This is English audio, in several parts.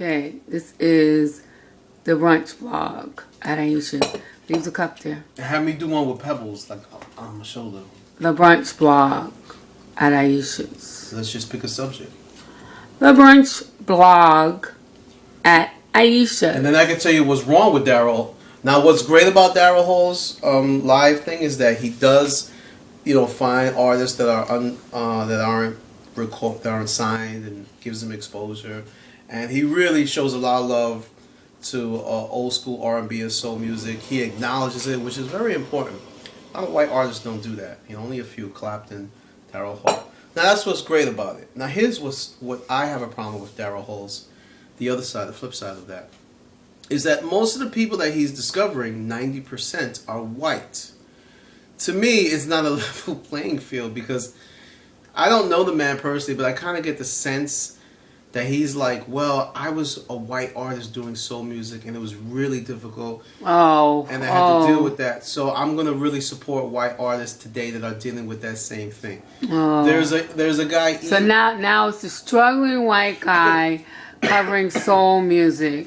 Okay, this is the Brunch Blog at Ayesha. Leave the cup there. Have me do one with pebbles, like on my shoulder. The Brunch Blog at Ayesha's. Let's just pick a subject. The Brunch Blog at Ayesha. And then I can tell you what's wrong with Daryl. Now, what's great about Daryl Hall's live thing is that he does, find artists that aren't signed and gives them exposure, and he really shows a lot of love to old school R&B and soul music. He acknowledges it, which is very important. A lot of white artists don't do that. Only a few: Clapton, Daryl Hall. Now that's what's great about it. Now here's what I have a problem with Daryl Hall's. The other side, the flip side of that, is that most of the people that he's discovering, 90%, are white. To me, it's not a level playing field because I don't know the man personally, but I kind of get the sense that he's like, well, I was a white artist doing soul music and it was really difficult. And I had to deal with that. So I'm going to really support white artists today that are dealing with that same thing. There's a guy. So now it's a struggling white guy covering soul music.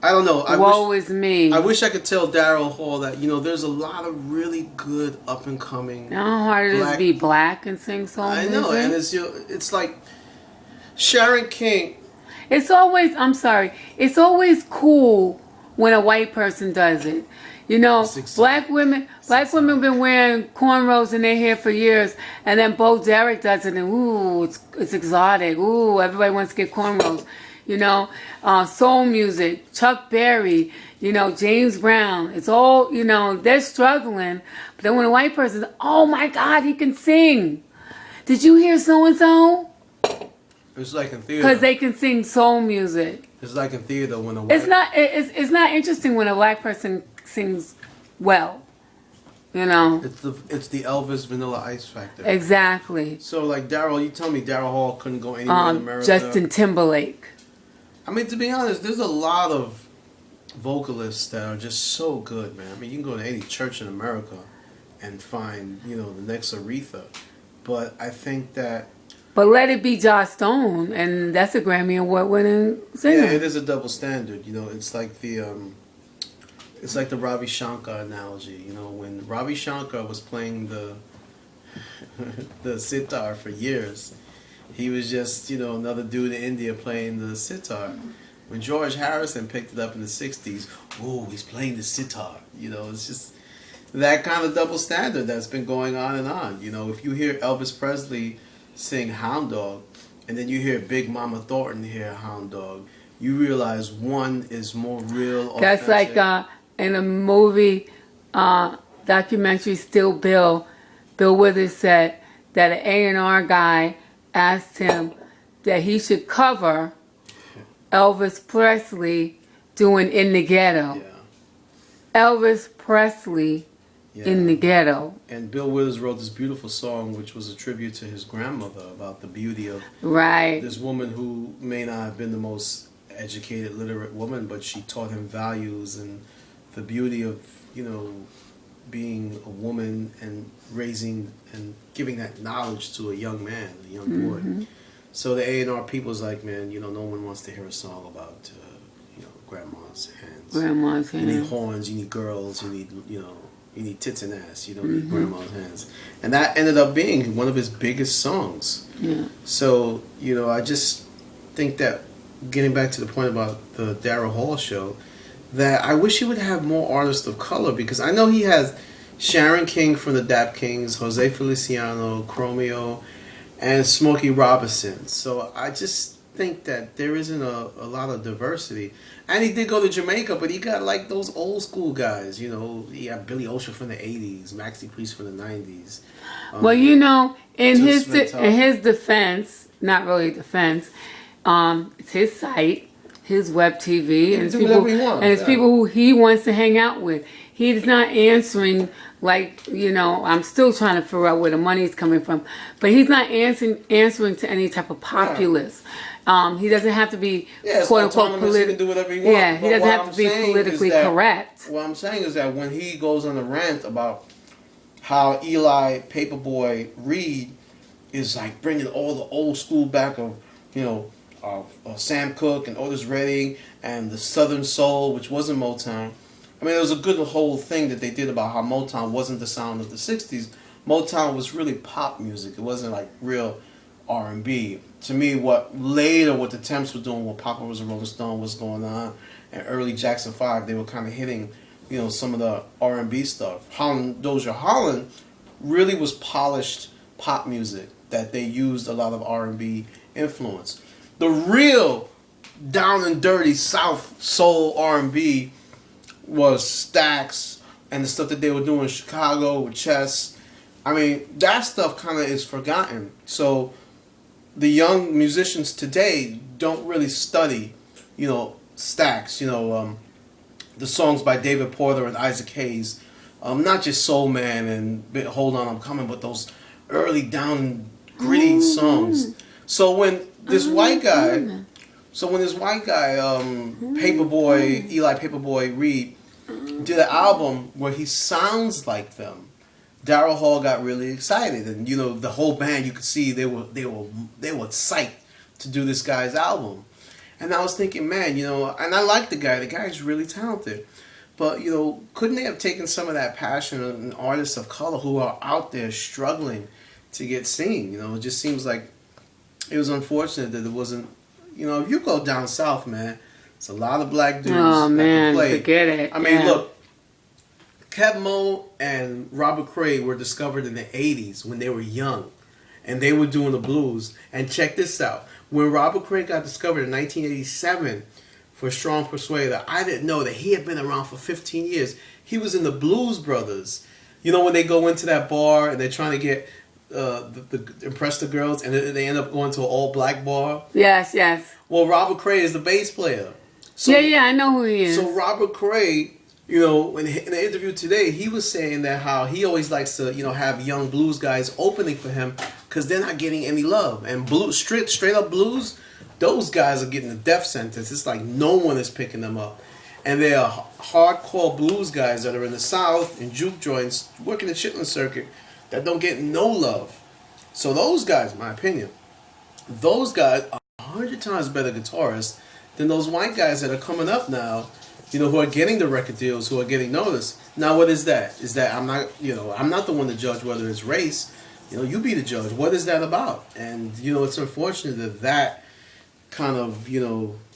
I don't know. Woe is me. I wish I could tell Daryl Hall that, there's a lot of really good up and coming. How hard it is to be black and sing soul music. I know, and it's like Sharon King. It's always cool when a white person does it. Black women have been wearing cornrows in their hair for years, and then Bo Derek does it, and ooh, it's exotic. Ooh, everybody wants to get cornrows. Soul music, Chuck Berry, James Brown. It's all, they're struggling. But then when a white person, oh my God, he can sing. Did you hear so and so? It's like in theater. Because they can sing soul music. It's like in theater when a white... It's not interesting when a black person sings well. It's the Elvis Vanilla Ice factor. Exactly. So like Daryl, you tell me Daryl Hall couldn't go anywhere in America. Justin Timberlake. I mean, to be honest, there's a lot of vocalists that are just so good, man. I mean, you can go to any church in America and find, the next Aretha. But I think that... But let it be Joss Stone, and that's a Grammy Award-winning singer. Yeah, it is a double standard. It's like the Ravi Shankar analogy. When Ravi Shankar was playing the sitar for years, he was just another dude in India playing the sitar. When George Harrison picked it up in the '60s, oh, he's playing the sitar. It's just that kind of double standard that's been going on and on. If you hear Elvis Presley sing Hound Dog, and then you hear Big Mama Thornton hear Hound Dog, you realize one is more real. That's authentic. Like in a movie documentary, Still Bill Withers said that an A&R guy asked him that he should cover Elvis Presley doing In the Ghetto. Yeah. Elvis Presley in the ghetto. And Bill Withers wrote this beautiful song, which was a tribute to his grandmother, about the beauty of this woman who may not have been the most educated, literate woman, but she taught him values and the beauty of, being a woman and raising and giving that knowledge to a young man, a young boy. So the A&R people's like, man, no one wants to hear a song about, grandma's hands. Grandma's hands. You need horns, you need girls, you need, you need tits and ass. You don't need grandma's hands. And that ended up being one of his biggest songs. Yeah. So, I just think that, getting back to the point about the Daryl Hall show, that I wish he would have more artists of color, because I know he has Sharon King from the Dap Kings, Jose Feliciano, Chromeo, and Smokey Robinson. So I just think that there isn't a lot of diversity. And he did go to Jamaica, but he got like those old school guys. He got Billy Ocean from the 80s, Maxi Priest from the 90s. Well, in his defense, not really defense, it's his site, his web TV, and it's people who he wants to hang out with. He's not answering I'm still trying to figure out where the money's coming from, but he's not answering to any type of populace. He doesn't have to be quote unquote political. Yeah, he doesn't have to be politically correct. What I'm saying is that when he goes on a rant about how Eli Paperboy Reed is like bringing all the old school back of Sam Cooke and Otis Redding and the Southern Soul, which wasn't Motown. I mean, it was a good whole thing that they did about how Motown wasn't the sound of the 60s. Motown was really pop music. It wasn't like real R&B. To me, what the Temps were doing, what Papa was a Rolling Stone was going on, and early Jackson 5, they were kind of hitting, some of the R&B stuff. Doja Holland really was polished pop music that they used a lot of R&B influence. The real down and dirty South Soul R&B was Stax and the stuff that they were doing in Chicago with Chess. I mean, that stuff kind of is forgotten. So the young musicians today don't really study, Stax, the songs by David Porter and Isaac Hayes. Not just Soul Man and Hold On, I'm Coming, but those early down and gritty songs. So when this white guy, Paperboy, Eli Paperboy Reed, did an album where he sounds like them, Daryl Hall got really excited, and the whole band, you could see they were psyched to do this guy's album. And I was thinking, man, and I like the guy. The guy's really talented. But, couldn't they have taken some of that passion in artists of color who are out there struggling to get seen? It just seems like it was unfortunate that it wasn't, if you go down south, man, it's a lot of black dudes that can play. Forget it. I mean, look, Kev Mo and Robert Cray were discovered in the 80s when they were young. And they were doing the blues. And check this out. When Robert Cray got discovered in 1987 for Strong Persuader, I didn't know that he had been around for 15 years. He was in the Blues Brothers. When they go into that bar and they're trying to get impress the girls, and they end up going to an all-black bar. Yes, yes. Well, Robert Cray is the bass player. So, yeah, I know who he is. So Robert Cray, in the interview today, he was saying that how he always likes to, have young blues guys opening for him because they're not getting any love. And blues, straight up blues, those guys are getting a death sentence. It's like no one is picking them up. And they are hardcore blues guys that are in the South, in juke joints, working the chitlin circuit, that don't get no love. So those guys, in my opinion, those guys are 100 times better guitarists than those white guys that are coming up now, who are getting the record deals, who are getting noticed. Now, what is that? Is that I'm not the one to judge whether it's race. You be the judge. What is that about? And, it's unfortunate that kind of,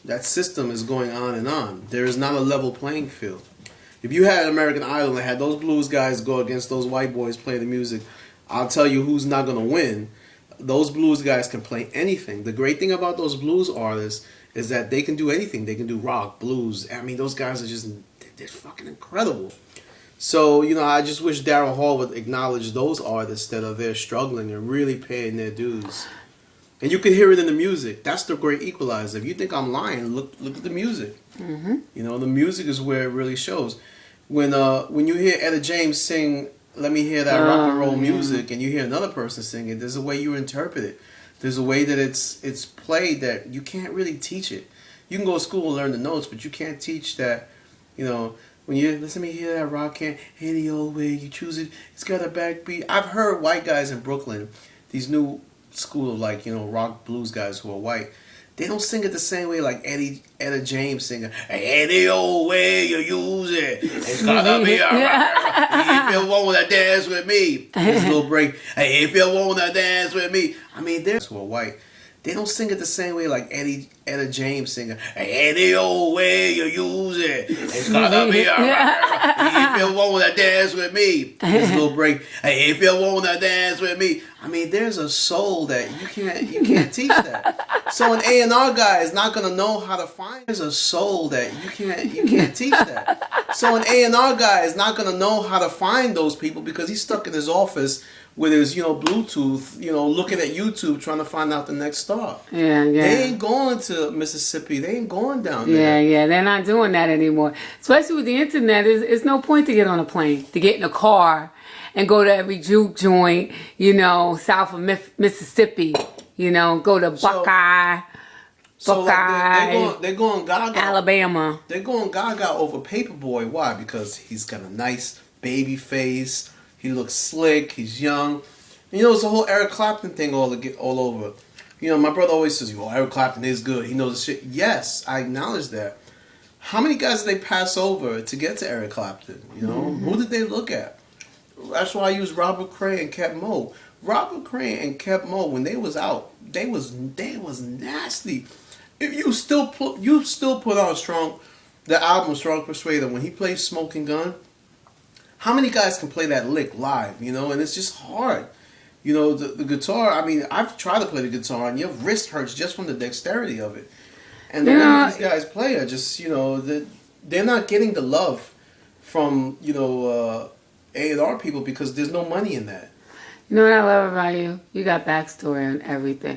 that system is going on and on. There is not a level playing field. If you had American Idol and had those blues guys go against those white boys play the music, I'll tell you who's not going to win. Those blues guys can play anything. The great thing about those blues artists is that they can do anything. They can do rock, blues. I mean, those guys are they're fucking incredible. So, I just wish Daryl Hall would acknowledge those artists that are there struggling and really paying their dues. And you can hear it in the music. That's the great equalizer. If you think I'm lying, look at the music. Mm-hmm. The music is where it really shows. When you hear Etta James sing "Let Me Hear That Rock and Roll Music," and you hear another person sing it, there's a way you interpret it. There's a way that it's played that you can't really teach it. You can go to school and learn the notes, but you can't teach that. When you listen to me hear that rock can any old way you choose it, it's got a backbeat. I've heard white guys in Brooklyn, these new school of rock blues guys who are white, they don't sing it the same way like Etta James singing. Any old way you use it, it's gonna be alright. If you wanna dance with me, this little break. Hey, if you wanna dance with me, I mean, they're who are white. They don't sing it the same way like Etta James singing. Any old way you use it, it's gonna be alright. If you wanna dance with me, this little break. Hey, if you wanna dance with me, I mean, there's a soul that you can't teach that. So an A&R guy is not gonna know how to find. There's a soul that you can't teach that. So an A&R guy is not gonna know how to find those people because he's stuck in his office with his, Bluetooth, looking at YouTube trying to find out the next star. Yeah. They ain't going to Mississippi. They ain't going down there. Yeah. They're not doing that anymore. Especially with the internet, it's no point to get on a plane, to get in a car and go to every juke joint, south of Mississippi, go to Buckeye. They're going gaga. Alabama. They're going gaga over Paperboy. Why? Because he's got a nice baby face. He looks slick. He's young. It's the whole Eric Clapton thing all over. You know, my brother always says, "Oh, Eric Clapton is good. He knows the shit." Yes, I acknowledge that. How many guys did they pass over to get to Eric Clapton? You know, who did they look at? That's why I use Robert Cray and Kep Mo. Robert Cray and Kep Mo, when they was out, they was nasty. If you still put on the album Strong Persuader when he plays Smoking Gun. How many guys can play that lick live? You know, and it's just hard. You know, the guitar. I mean, I've tried to play the guitar, and your wrist hurts just from the dexterity of it. And the way these guys play are just, you know, they're not getting the love from, you know, A&R people because there's no money in that. You know what I love about you? You got backstory on everything.